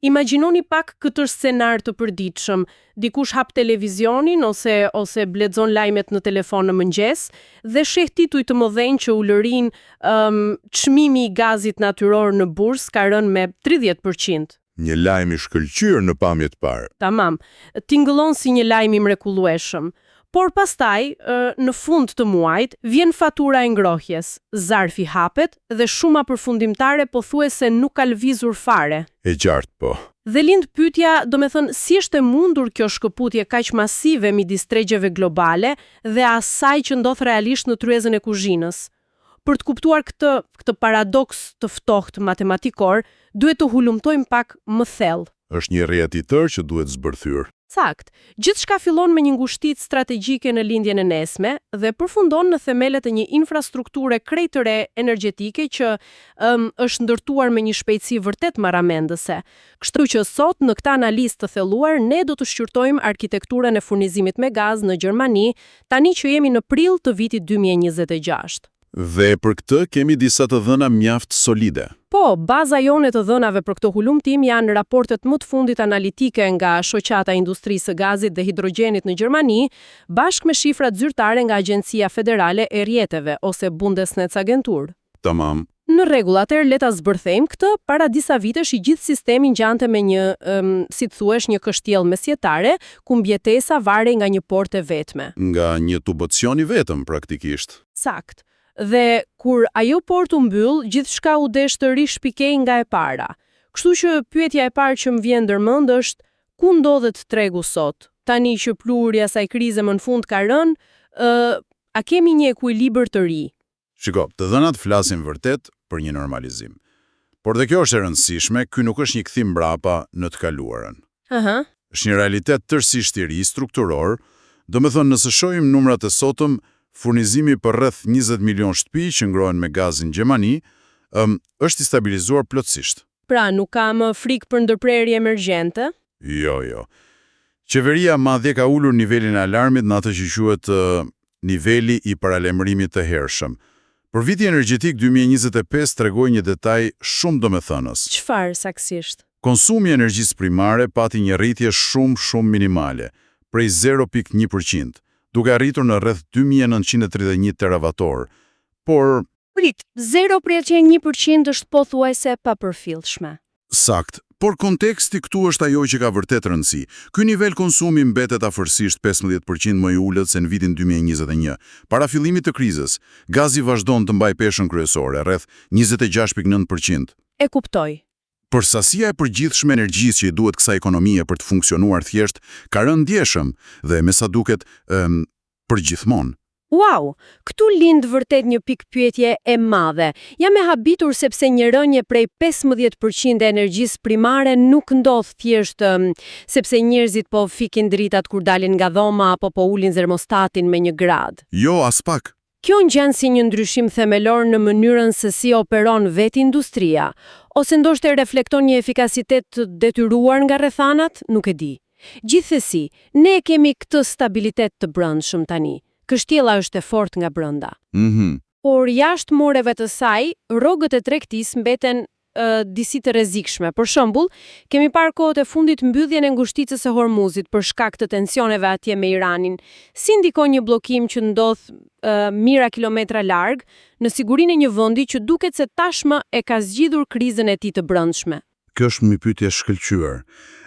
Imagjinoni pak këtë scenar të përditshëm. Dikush hap televizionin ose blexon lajmet në telefon në mëngjes dhe sheh tituj të mëdhenj që ulërin çmimi i gazit natyror në bursë ka rënë me 30%. Një lajm i shkëlqyer në pamje të parë. Tamam, tingëllon si një lajm i mrekullueshëm. Por pastaj, në fund të muajit, vjen fatura e ngrohjes, zarfi hapet dhe shuma përfundimtare pothuajse nuk ka lëvizur fare. E qartë po. Dhe lind pyetja, si është e mundur kjo shkëputje kaq masive midis tregjeve globale dhe asaj që ndodh realisht në tryezën e kuzhinës? Për të kuptuar këtë paradoks të ftohtë matematikor, duhet të hulumtojmë pak më thellë. Është një rrjet i tërë që duhet zbërthyer. Sakt. Gjithçka fillon me një ngushticë strategjike në lindjen e nesme dhe përfundon në themelet e një infrastrukture krejtëre energjetike që është ndërtuar me një shpejtësi vërtet marramendëse. Kështu që sot në këtë analizë të thelluar ne do të shqyrtojmë arkitekturën e furnizimit me gaz në Gjermani, tani që jemi në prill të vitit 2026. Dhe për këtë kemi disa të dhëna mjaft solide. Po, baza jone të dhënave për këtë hulumtim janë raportet më të fundit analitike nga shoqata e industrisë së gazit dhe hidrogjenit në Gjermani, bashkë me shifrat zyrtare nga Agjencia Federale e Rjeteve ose Bundesnetzagentur. Tamam. Në rregull, atëherë le ta zbërthejmë këtë. Para disa vitesh i gjithë sistemi ngjante me një, si të thuash, një kështjell mesjetare, ku mbjetesa varrej nga një portë vetme. Nga një tubocion i vetëm praktikisht. Sakt. Dhe kur ajo portë u mbyll, gjithçka u desh të rishpikej nga e para. Kështu që pyetja e parë që më vjen ndërmend është, ku ndodhet tregu sot? Tani që plurja saj krize më në fund ka rënë, a kemi një ekuilibër të ri? Shiko, të dhënat flasin vërtet për një normalizim. Por dhe kjo është e rëndësishme, ky nuk është një kthim mbrapa në të kaluarën. Është një realitet tërësisht i ri, strukturor, domethënë nëse shohim numrat e sotëm, furnizimi për rreth 20 milion shtëpi që ngrohen me gazin Gjermani, është i stabilizuar plotësisht. Pra, nuk ka më frikë për ndërprerje emergjente? Jo. Qeveria madje ka ulur nivelin e alarmit në atë që quhet niveli i paralajmërimit të hershëm. Për vitin energjetik 2025 tregoi një detaj shumë domethënës. Çfarë saktësisht? Konsumi i energjisë primare pati një rritje shumë minimale, prej 0.1%. Duke arritur në rreth 2931 teravator, por... Prit, 0.1% është pothuajse pa përfillshme. Sakt, por konteksti këtu është ajo që ka vërtet rëndësi. Ky nivel konsumi mbetet afërsisht 15% më i ulët se në vitin 2021. Para fillimit të krizës, gazi vazhdon të mbajë peshën kryesore, rreth 26.9%. E kuptoj. Për sasia e përgjithshme energjisë që i duhet kësaj ekonomie për të funksionuar thjesht, ka rënë ndjeshëm dhe me sa duket përgjithmonë. Wow, këtu lind vërtet një pikë pyetje e madhe. Jam e habitur sepse një rënje prej 15% e energjisë primare nuk ndodh thjesht sepse njerëzit po fikin dritat kur dalin nga dhoma apo po ulin termostatin me 1 gradë. Jo, as pak. Kjo ngjan si një ndryshim themelor në mënyrën se si operon vetë industria, ose ndoshta reflekton një efikasitet të detyruar nga rrethanat, nuk e di. Gjithsesi, ne kemi këtë stabilitet të brendshëm tani. Kështjella është e fortë nga brenda. Por jashtë moreve të saj, rrogët e tregtisë mbeten disi të rrezikshme. Për shembull, kemi parë kohët e fundit mbylljen e ngushticës së Hormuzit për shkak të tensioneve atje me Iranin. Si ndikon një bllokim që ndodh mijëra kilometra larg në sigurinë e një vendi që duket se tashmë e ka zgjidhur krizën e tij të brendshme? Kjo është një pyetje e shkëlqyer.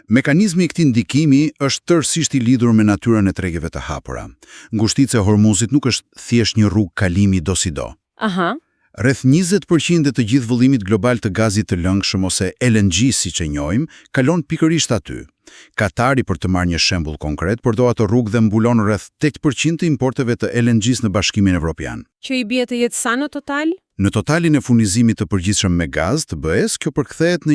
Mekanizmi i këtij ndikimi është tërësisht i lidhur me natyrën e tregeve të hapura. Ngushtica e Hormuzit nuk është thjesht një rrugë kalimi do si do. Rreth 20% e të gjithë vëllimit global të gazit të lëngshëm ose LNG siç e njohim, kalon pikërisht aty. Katari, për të marrë një shembull konkret, përdor atë rrugë dhe mbulon rreth 8% të importeve të LNG-s në Bashkimin Evropian. Që i bie të jetë sa në total? Në totalin e furnizimit të përgjithshëm me gaz të BE-s, kjo përkthehet në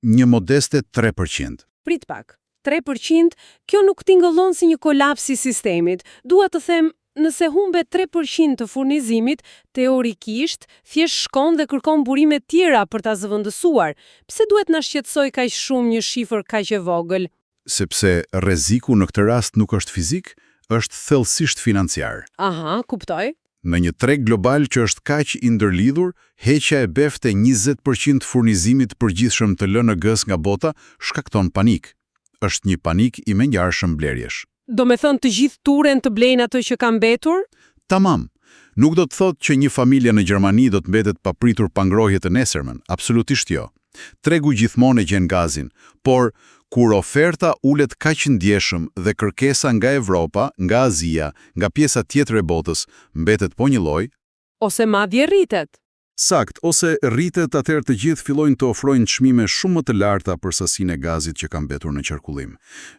një modeste 3%. Prit pak. 3%, kjo nuk tingëllon si një kolaps i sistemit. Dua të them, nëse humbe 3% të furnizimit, teorikisht, thjesht shkon dhe kërkon burime tjera për ta zëvendësuar. Pse duhet na shqetësoj kaq shumë një shifër kaq e vogël? Sepse rreziku në këtë rast nuk është fizik, është thellësisht financiar. Kuptoj. Në një treg global që është kaq i ndërlidhur, heqja e befte 20% të furnizimit përgjithshëm të LNG-s nga bota shkakton panik. Është një panik i menjëarshëm blerjesh. Do me thënë të gjithë turen të blejnë ato që ka mbetur? Tamam. Nuk do të thotë që një familje në Gjermani do të mbetet pa pritur pa ngrohje të nesërmen, absolutisht jo. Tregu gjithmonë e gjen gazin, por kur oferta ulet kaq ndjeshëm dhe kërkesa nga Evropa, nga Azia, nga pjesa tjetër e botës mbetet po një lloj, ose madje rritet. Sakt, ose rritet, atëherë të gjithë fillojnë të ofrojnë çmime shumë më të larta për sasinë e gazit që ka mbetur në qarkullim.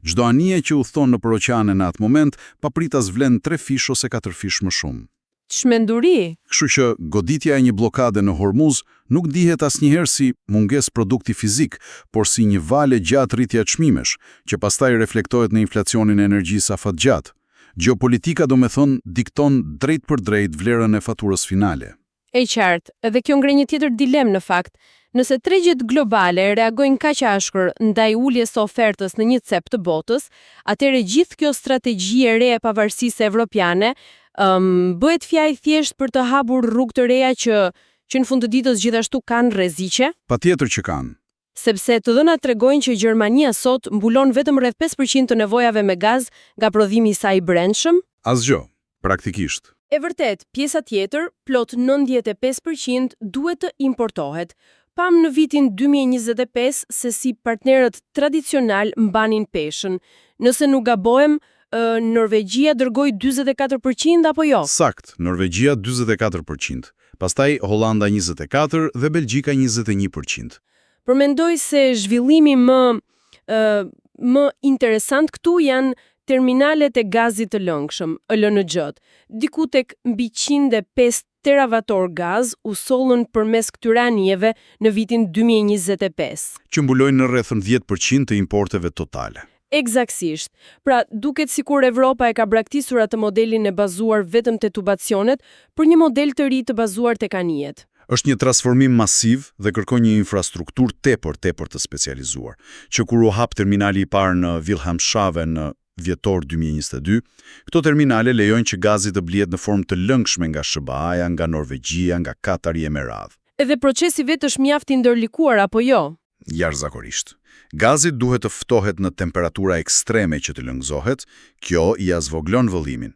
Çdo anije që udhton nëpër oqeane në atë moment papritas vlen 3 fish ose 4 fish më shumë. Çmenduri. Kështu që goditja e një blokade në Hormuz nuk dihet asnjëherë si mungesë produkti fizik, por si një vale gjatë rritja e çmimesh, që pastaj reflektohet në inflacionin e energjisë afatgjatë. Gjeopolitika, do me thonë, dikton drejt për drejt vlerën e faturës finale. E qartë, edhe kjo ngre një tjetër dilemë në fakt. Nëse tregjet globale reagojnë kaq ashpër ndaj uljes së ofertës në një cep të botës, atëherë gjithë kjo strategji e re e pavarësisë evropiane bëhet fjalë thjesht për të hapur rrugë të reja që në fund të ditës gjithashtu kanë rreziqe? Patjetër që kanë. Sepse të dhënat tregojnë që Gjermania sot mbulon vetëm rreth 5% të nevojave me gaz nga prodhimi i saj i brendshëm? Asgjë, praktikisht. E vërtet, pjesa tjetër, plot 95% duhet të importohet. Pam në vitin 2025 se si partnerët tradicional mbanin peshën. Nëse nuk gabohem, Norvegjia dërgoi 44% apo jo? Sakt, Norvegjia 44%, pastaj Holanda 24% dhe Belgjika 21%. Përmendoj se zhvillimi më interesant këtu janë terminalet e gazit të lëngshëm, LNG-t. Diku tek mbi 105 teravator gaz u sollën përmes këtyre anijeve në vitin 2025. Që mbulojnë në rreth 10% të importeve totale. Eksaktësisht. Pra, duket sikur Evropa e ka braktisur atë modelin e bazuar vetëm te tubacionet për një model të ri të bazuar tek anijet. Është një transformim masiv dhe kërkon një infrastrukturë tepër të specializuar, që kur u hap terminali i parë në Wilhelmshaven në vjetor 2022, këto terminale lejojnë që gazi të blihet në formë të lëngshme nga SBA-ja, nga Norvegjia, nga Katari e me radhë. Edhe procesi vetë është mjaft i ndërlikuar apo jo? Jashtëzakonisht. Gazi duhet të ftohet në temperatura ekstreme që të lëngëzohet, kjo i azvoglon vëllimin.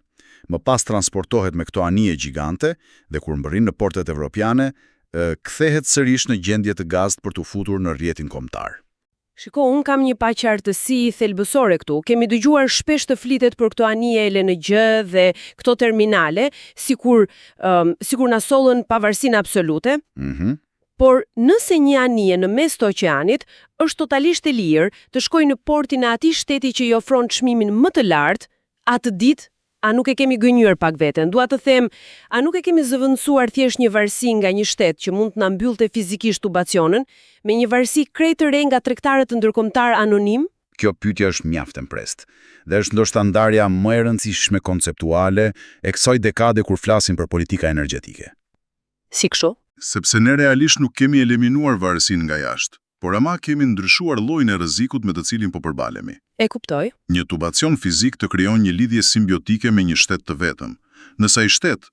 Më pas transportohet me këto anije gjigante dhe kur mbërrin në portet evropiane, kthehet sërish në gjendje të gazit për të futur në rrjetin kombëtar. Shiko, unë kam një paqartësi thelbësore këtu. Kemi dëgjuar shpesh të flitet për këto anije LNG dhe këto terminale, sikur na sollën pavarësinë absolute. Por nëse një anije në mes të oqeanit është totalisht e lirë të shkojë në portin e atij shteti që i ofron çmimin më të lartë, atë ditë a nuk e kemi gënjur pak veten? Dua të them, a nuk e kemi zëvendësuar thjesht një varësi nga një shtet që mund të na mbyllte fizikisht tubacionin me një varësi krejt të re nga tregtarët ndërkombëtar anonim? Kjo pyetje është mjaft e mprest dhe është ndoshta ndarja më e rëndësishme konceptuale e kësaj dekade kur flasim për politika energjetike. Si kështu? Sepse ne realisht nuk kemi eliminuar varësinë nga jashtë, por ama kemi ndryshuar llojin e rrezikut me të cilin po përbalemi. E kuptoj. Një tubacion fizik të krijon një lidhje simbiotike me një shtet të vetëm. Nëse ai shtet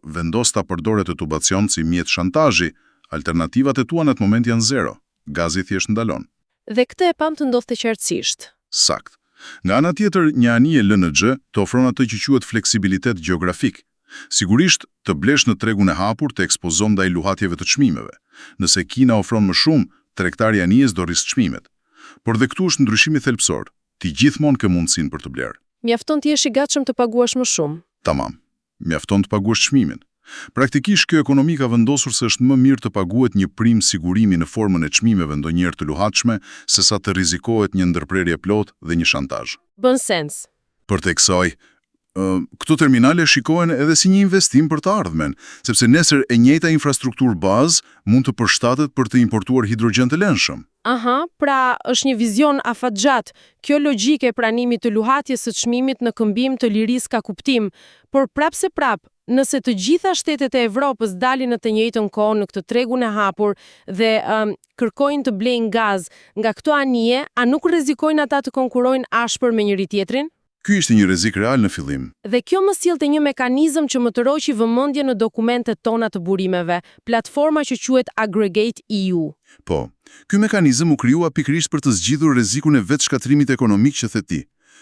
vendos ta përdoret të tubacion si mjet shantazhi, alternativat e tua në atë moment janë zero. Gazi thjesht ndalon. Dhe këtë e pam të ndodhte qartësisht. Sakt. Nga ana tjetër, një anije LNG të ofron atë që quhet fleksibilitet gjeografik. Sigurisht, të blesh në tregun e hapur të ekspozon ndaj luhatjeve të çmimeve. Nëse Kina ofron më shumë, tregtari i anijes do rrisë çmimet. Por dhe këtu është ndryshimi thelbësor. Ti gjithmonë ke mundësinë për të blerë. Mjafton të jesh i gatshëm të paguash më shumë. Tamam. Mjafton të paguash çmimin. Praktikisht kjo ekonomi ka vendosur se është më mirë të paguhet një prim sigurimi në formën e çmimeve ndonjëherë të luhatshme sesa të rrezikohet një ndërprerje plot dhe një shantazh. Bën sens. Për të kësaj, këto terminale shikohen edhe si një investim për të ardhmen, sepse nesër e njëjta infrastrukturë bazë mund të përshtatet për të importuar hidrogjen të lëndshëm. Aha, pra është një vizion afatgjat. Kjo logjike e pranimit të luhatjes së çmimit në këmbim të lirisë ka kuptim, por prapse prap, nëse të gjitha shtetet e Evropës dalin në të njëjtën kohë në këtë tregun e hapur dhe kërkojnë të blejnë gaz nga këto anije, a nuk rrezikojnë ata të konkurojnë ashpër me njëri tjetrin? Ky ishte një rrezik real në fillim. Dhe kjo më sillte një mekanizëm që më tërhoqi vëmendje në dokumentet tona të burimeve, platforma që quhet Aggregate EU. Po, ky mekanizëm u krijua pikërisht për të zgjidhur rrezikun e vetë shkatrimit ekonomik që the ti.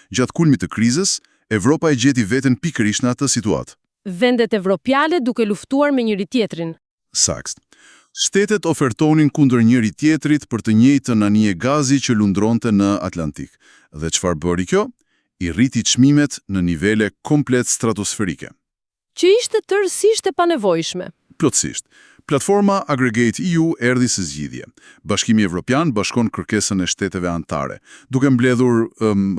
Gjatë kulmit të krizës, Evropa e gjeti veten pikërisht në atë situatë. Vendet evropiane duke luftuar me njëri tjetrin. Sakt. Shtetet ofertonin kundër njëri tjetrit për të njëjtën anije gazi që lundronte në Atlantik. Dhe çfarë bëri kjo? I rriti çmimet në nivele komplet stratosferike. Që ishte tërësisht e panevojshme. Plotësisht. Platforma Aggregate EU erdhi së zgjidhje. Bashkimi Evropian bashkon kërkesën e shteteve anëtare, duke mbledhur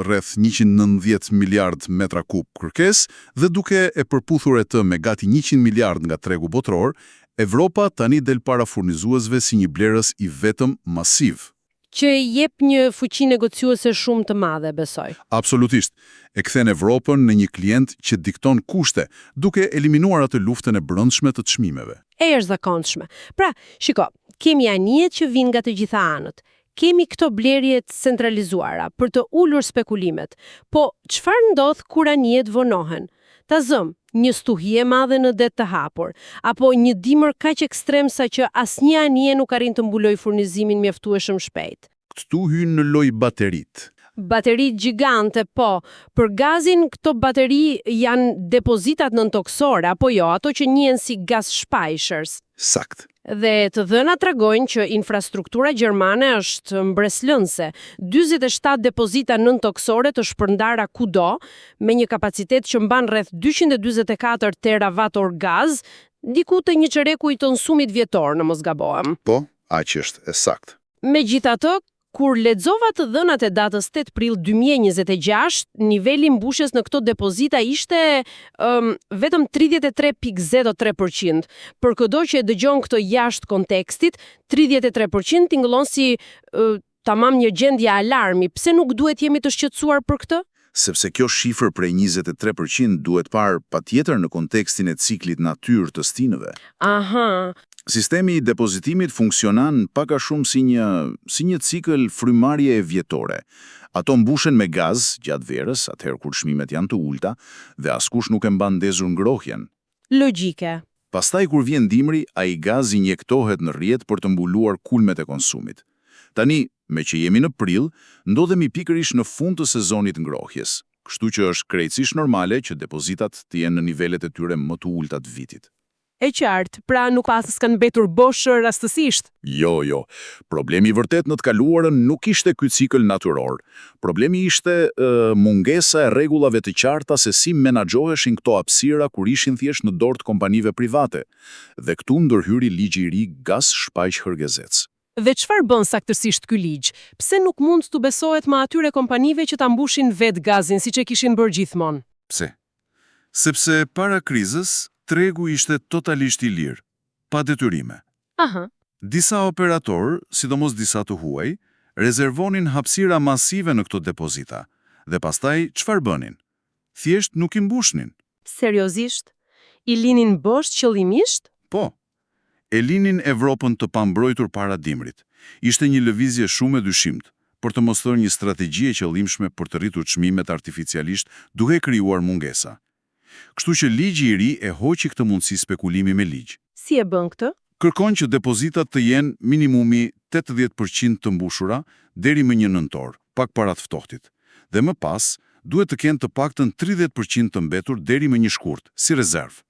rreth 190 miliard metra kub kërkesë dhe duke e përputhur atë me gati 100 miliard nga tregu botror, Evropa tani del para furnizuesve si një blerës i vetëm masiv. Që jep një fuqi negociuese shumë të madhe, besoj. Absolutisht. E kthen Evropën në një klient që dikton kushte, duke eliminuar atë luftën e brendshme të çmimeve. E jashtëzakonshme. Pra, shiko, kemi anijet që vijnë nga të gjitha anët. Kemi këto blerje centralizuara për të ulur spekulimet. Po, çfarë ndodh kur anijet vonohen? Ta zëm, një stuhi e madhe në det të hapur, apo një dimër kaq ekstrem sa që asnjë anije nuk arrin të mbulojë furnizimin mjaftueshëm shpejt. Këtu hyn në loj baterit. Bateri gjigante, po. Për gazin, këto bateri janë depozitat nëntoksore, apo jo, ato që njihen si gas speichers. Sakt. Dhe të dhënat tregojnë që infrastruktura gjermane është mbreslënse. 47 depozita nëntoksore të shpërndara kudo, me një kapacitet që mban rreth 244 teravator gaz, diku te një çereku i konsumit vjetor, në mos gabohem. Po, aq është e saktë. Megjithatë, kur lexova të dhënat e datës 8 prill 2026, niveli mbushjes në këto depozita ishte vetëm 33.03%. Për çdo që e dëgjon këto jashtë kontekstit, 33% tingëllon si tamam një gjendje alarmi. Pse nuk duhet jemi të shqetësuar për këtë? Sepse kjo shifër prej 23% duhet parë patjetër në kontekstin e ciklit natyrë të stinëve. Aha. Sistemi i depozitimit funksionon pak a shumë si një cikël frymarrje vjetore. Ato mbushen me gaz gjatë verës, atëherë kur çmimet janë të ulta, dhe askush nuk e mban ndezur ngrohjen. Logjike. Pastaj kur vjen dimri, ai gaz injektohet në rrjet për të mbuluar kulmet e konsumit. Tani, me që jemi në prill, ndodhemi pikërisht në fund të sezonit ngrohjes, kështu që është krejtësisht normale që depozitat të jenë në nivelet e tyre më të ulta të vitit. E qartë, pra nuk pas s'kanë mbetur bosh rastësisht. Jo. Problemi vërtet në të kaluarën nuk ishte ky cikël natyror. Problemi ishte mungesa e rregullave të qarta se si menaxhoheshin këto hapësira kur ishin thjesht në dorë të kompanive private. Dhe këtu ndërhyri ligji i ri Gas Speichergesetz. Dhe çfarë bën saktësisht ky ligj? Pse nuk mund të besohet me atyre kompanive që ta mbushin vet gazin siç e kishin bërë gjithmonë? Pse? Sepse para krizës tregu ishte totalisht i lirë, pa detyrime. Aha. Disa operatorë, sidomos disa të huaj, rezervonin hapësira masive në këto depozita, dhe pastaj çfarë bënin? Thjesht nuk i mbushnin. Seriozisht? I linin bosh qëllimisht? Po. E linin Evropën të pambrojtur para dimrit. Ishte një lëvizje shumë e dyshimt, për të mos thënë një strategji e qëllimshme për të rritur çmimet artificialisht duke krijuar mungesa. Kështu që ligji i ri e hoqi këtë mundësi spekulimi me ligj. Si e bën këtë? Kërkon që depozitat të jenë minimumi 80% të mbushura deri më 1 nëntor, pak para të ftohtit. Dhe më pas, duhet të kenë të paktën 30% të mbetur deri më 1 shkurt, si rezervë.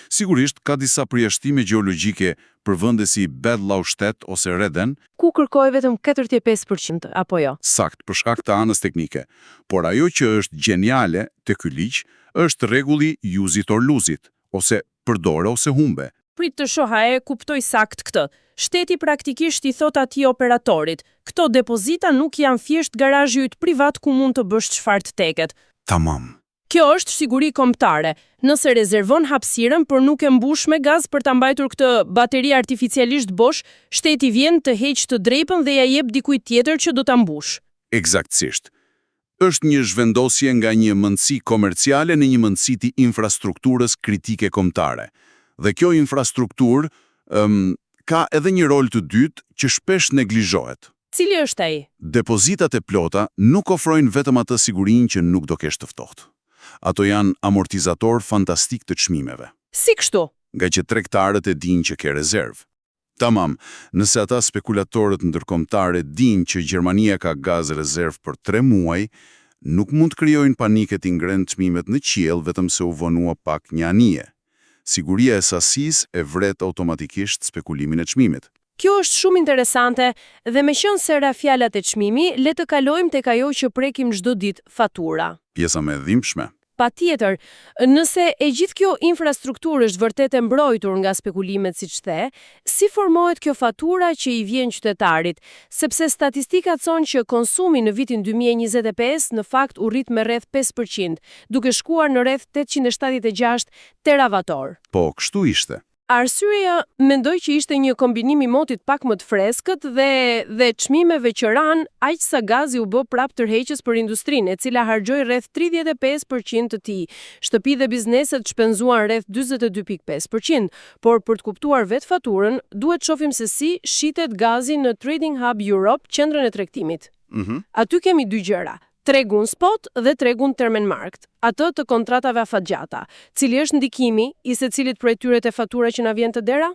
Sigurisht, ka disa përjashtime gjeologjike për vende si Bedlaustedt ose Reden, ku kërkoj vetëm 45%, apo jo? Sakt, për shkak të anës teknike. Por ajo që është gjeniale te ky ligj është rregulli use it or lose it, ose përdore ose humbe. Prit të shoha, e kuptoj sakt këtë. Shteti praktikisht i thot atij operatorit, këto depozita nuk janë thjesht garazhi yt privat ku mund të bësh çfarë të teket. Tamam. Kjo është siguri kombëtare. Nëse rezervon hapësirën për nuk e mbush me gaz për ta mbajtur këtë bateri artificialisht bosh, shteti vjen të heqë të drejpën dhe ja jep dikujt tjetër që do ta mbush. Eksaktësisht. Është një zhvendosje nga një mundësi komerciale në një mundësi të infrastrukturës kritike kombëtare. Dhe kjo infrastrukturë ka edhe një rol të dytë që shpesh neglizhohet. Cili është ai? Depozitat e plota nuk ofrojnë vetëm atë sigurinë që nuk do kesh të ftohtë. Ato janë amortizator fantastik të çmimeve. Si kështu? Nga që tregtarët e dinë që ke rezervë. Tamam, nëse ata spekulatorët ndërkombëtarë dinë që Gjermania ka gaz rezervë për 3 muaj, nuk mund të krijojnë panikë të ngrënë çmimet në qiell vetëm se u vonua pak një anije. Siguria e sasisë e vret automatikisht spekulimin e çmimit. Kjo është shumë interesante dhe meqense ra fjalat e çmimi, le të kalojmë tek ajo që prekim çdo ditë, fatura. Pjesa më e dhimbshme. Patjetër, nëse e gjithë kjo infrastrukturë është vërtet e mbrojtur nga spekulimet siç the, si formohet kjo fatura që i vjen qytetarit, sepse statistikat thonë që konsumi në vitin 2025 në fakt u rrit me rreth 5%, duke shkuar në rreth 876 teravator. Po, kështu ishte. Arsyeja mendoj që ishte një kombinim i motit pak më të freskët dhe çmimeve që ran, aq sa gazi u bë prap tërheqës për industrinë, e cila harxhoi rreth 35% të tij. Shtëpi dhe bizneset shpenzuan rreth 42.5%, por për të kuptuar vetë faturën, duhet shohim se si shitet gazi në Trading Hub Europe, qendrën e tregtimit. Aty kemi dy gjëra. Tregun spot dhe tregun termenmarkt, atë të kontratave afatgjata. Cili është ndikimi i secilit prej tyre te fatura që na vjen të dera?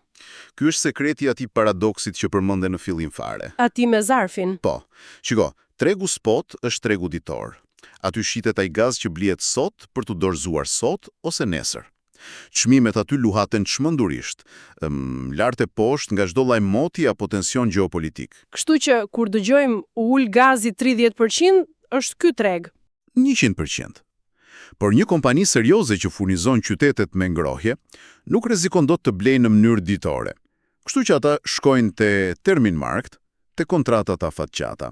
Ky është sekreti i atij paradoksit që përmendë në fillim fare. Ati me zarfin. Po. Shiko, tregu spot është tregu ditor. Aty shitet ai gaz që blihet sot për të dorëzuar sot ose nesër. Çmimet aty luhaten çmendurisht, lart e poshtë nga çdo lloj moti apo tension gjeopolitik. Kështu që kur dëgjojmë ul gazi 30%, është ky treg. 100%. Por një kompani serioze që furnizon qytetet me ngrohje, nuk rrezikon dot të blejë në mënyrë ditore. Kështu që ata shkojnë te terminmarkt, te kontratat afatgjata.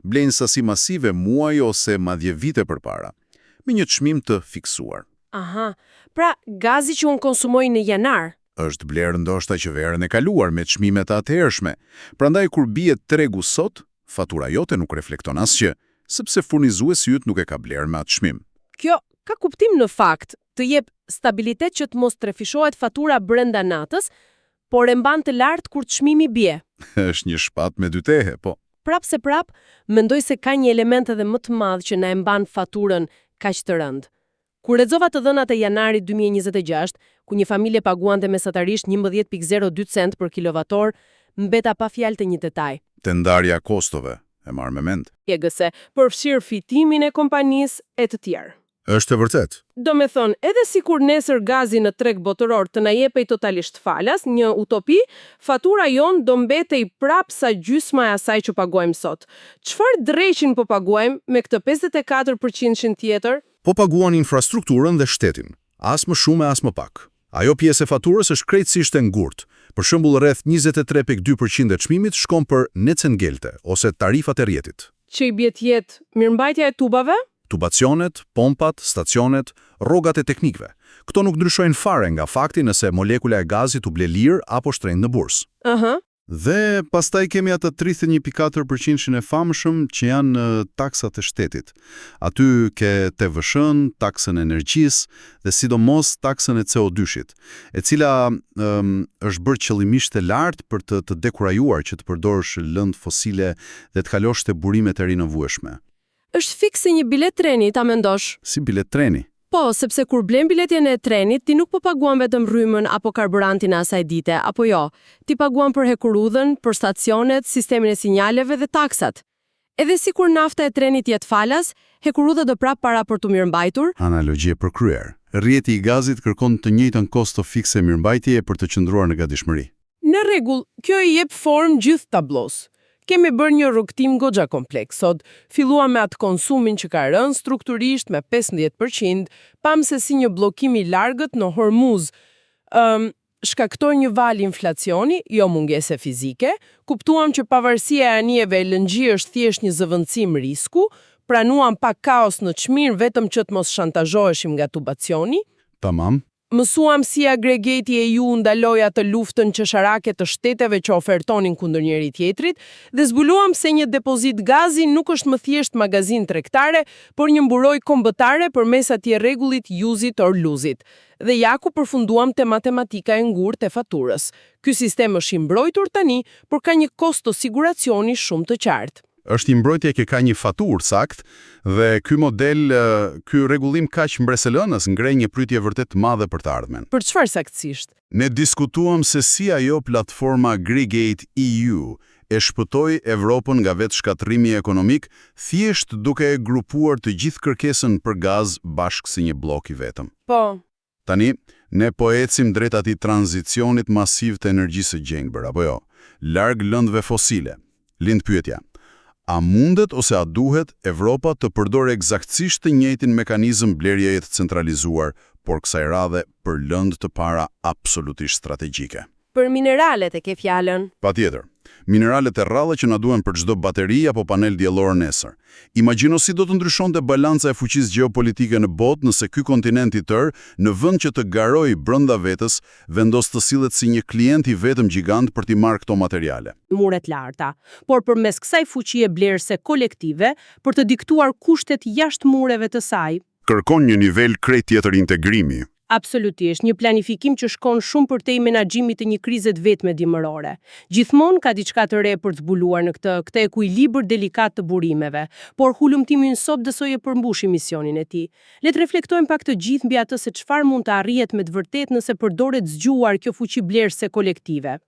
Blejnë sasi masive muaj ose madje vite përpara, me një çmim të fiksuar. Aha, pra gazi që unë konsumoj në janar Është blerë ndoshta që verën e kaluar me çmimet e atëhershme. Prandaj kur bie tregu sot, fatura jote nuk reflekton asgjë, sepse furnizuesi yt nuk e ka blerë me atë çmim. Kjo ka kuptim në fakt, të jep stabilitet që të mos trefishohet fatura brenda natës, por e mban të lartë kur çmimi bie. Është një shpat me dy tehe, po. Prap se prap, mendoj se ka një element edhe më të madh që na e mban faturën kaq të rëndë. Kur lexova të dhënat e janarit 2026, ku një familje paguante mesatarisht 11.02 cent për kilovator, mbeta pa fjalë të një detaj. Te ndarja kostove, e marr me mend. Egëse, përfshir fitimin e kompanisë e të tjerë. Është e vërtet. Do me thonë, edhe si kur nesër gazi në treg botëror të na jepej totalisht falas, një utopi, fatura jon do mbetej prap sa gjysma e asaj që paguajmë sot. Çfarë dreqin po paguajmë me këtë 54% tjetër? Po paguan infrastrukturën dhe shtetin, as më shumë as më pak. Ajo pjesë e faturës është krejtësisht e ngurtë. Për shembull, rreth 23.2% e çmimit shkon për necengelte ose tarifat e rrjetit. Që i bie tjetë mirëmbajtja e tubave? Tubacionet, pompat, stacionet, rrogat e teknikëve. Këto nuk ndryshojnë fare nga fakti nëse molekula e gazit u ble lirë apo shtrenjtë në bursë. Dhe pastaj kemi atë 31.4% e famshëm që janë taksat e shtetit. Aty ke TVSH-n, taksën e energjisë dhe sidomos taksën e CO2-shit, e cila është bërë qëllimisht e lartë për të dekurajuar që të përdorësh lëndë fosile dhe të kalosh te burimet e rinovueshme. Është fikse një bilet treni, ta mendosh? Si bilet treni? Po, sepse kur blen biletjen e trenit, ti nuk po paguan vetëm rrymën apo karburantin e asaj dite, apo jo. Ti paguan për hekurudhën, për stacionet, sistemin e sinjaleve dhe taksat. Edhe si kur nafta e trenit jetë falas, hekurudha do prap para për të mirëmbajtur? Analogji e përkryer. Rrjeti i gazit kërkon të njëjtën kosto fikse mirëmbajtjeje për të qëndruar në gatishmëri. Në rregull, kjo i jep formë gjithë tablos. Kemi bërë një rrugtim goxha kompleks sot. Filluam me atë konsumin që ka rënë strukturisht me 15%, pam se si një bllokim i largët në Hormuz shkaktoi një val inflacioni, jo mungese fizike. Kuptuam që pavarësia e anijeve LNG është thjesht një zëvendësim risku, pranuam pak kaos në çmim vetëm që të mos shantazhoheshim nga tubacioni. Tamam. Mësuam si agregati EU ndaloi atë luftën qesharake të shteteve që ofertonin kundër njëri tjetrit dhe zbuluam se një depozit gazi nuk është më thjesht magazin tregtare, por një mburoj kombëtare përmes atij rregullit use it or lose it. Dhe ja ku përfunduam te matematika e ngurtë e faturës. Ky sistem është i mbrojtur tani, por ka një kosto siguracioni shumë të qartë. Është i mbrojtje që ka një faturë sakt dhe ky model, ky rregullim kaq mbreselënës ngrej një pritje vërtet të madhe për të ardhmen. Për çfarë saktësisht? Ne diskutuam se si ajo platforma Grigate EU e shpëtoi Evropën nga vetë shkatrimi ekonomik thjesht duke e grupuar të gjithë kërkesën për gaz bashkë si një blok i vetëm. Po. Tani, ne po ecim drejt atij tranzicionit masiv të energjisë së gjengbër, apo jo, larg lëndëve fosile. Lind pyetja. A mundet ose a duhet Evropa të përdorë eksaktësisht të njëjtin mekanizëm blerjeje të centralizuar, por kësaj radhe për lëndë të para absolutisht strategjike? Për mineralet e ke fjalën. Patjetër. Mineralet e rralla që na duhen për çdo bateri apo panel diellor nesër. Imagjino si do të ndryshonte balanca e fuqisë gjeopolitike në botë nëse ky kontinent i tërë, në vend që të garojë brenda vetës, vendos të sillet si një klient i vetëm gjigant për t'i marrë këto materiale. Muret larta, por përmes kësaj fuqie blerëse kolektive për të diktuar kushtet jashtë mureve të saj. Kërkon një nivel krejt tjetër integrimi. Absolutisht, një planifikim që shkon shumë përtej menaxhimit të një krize të vetme dimërore. Gjithmonë ka diçka të re për të zbuluar në këtë ekuilibër delikat të burimeve, por hulumtimi ynë sot besoj e përmbushi misionin e tij. Le të reflektojmë pak të gjithë mbi atë se çfarë mund të arrihet me të vërtetë nëse përdoret zgjuar kjo fuqi blerëse kolektive.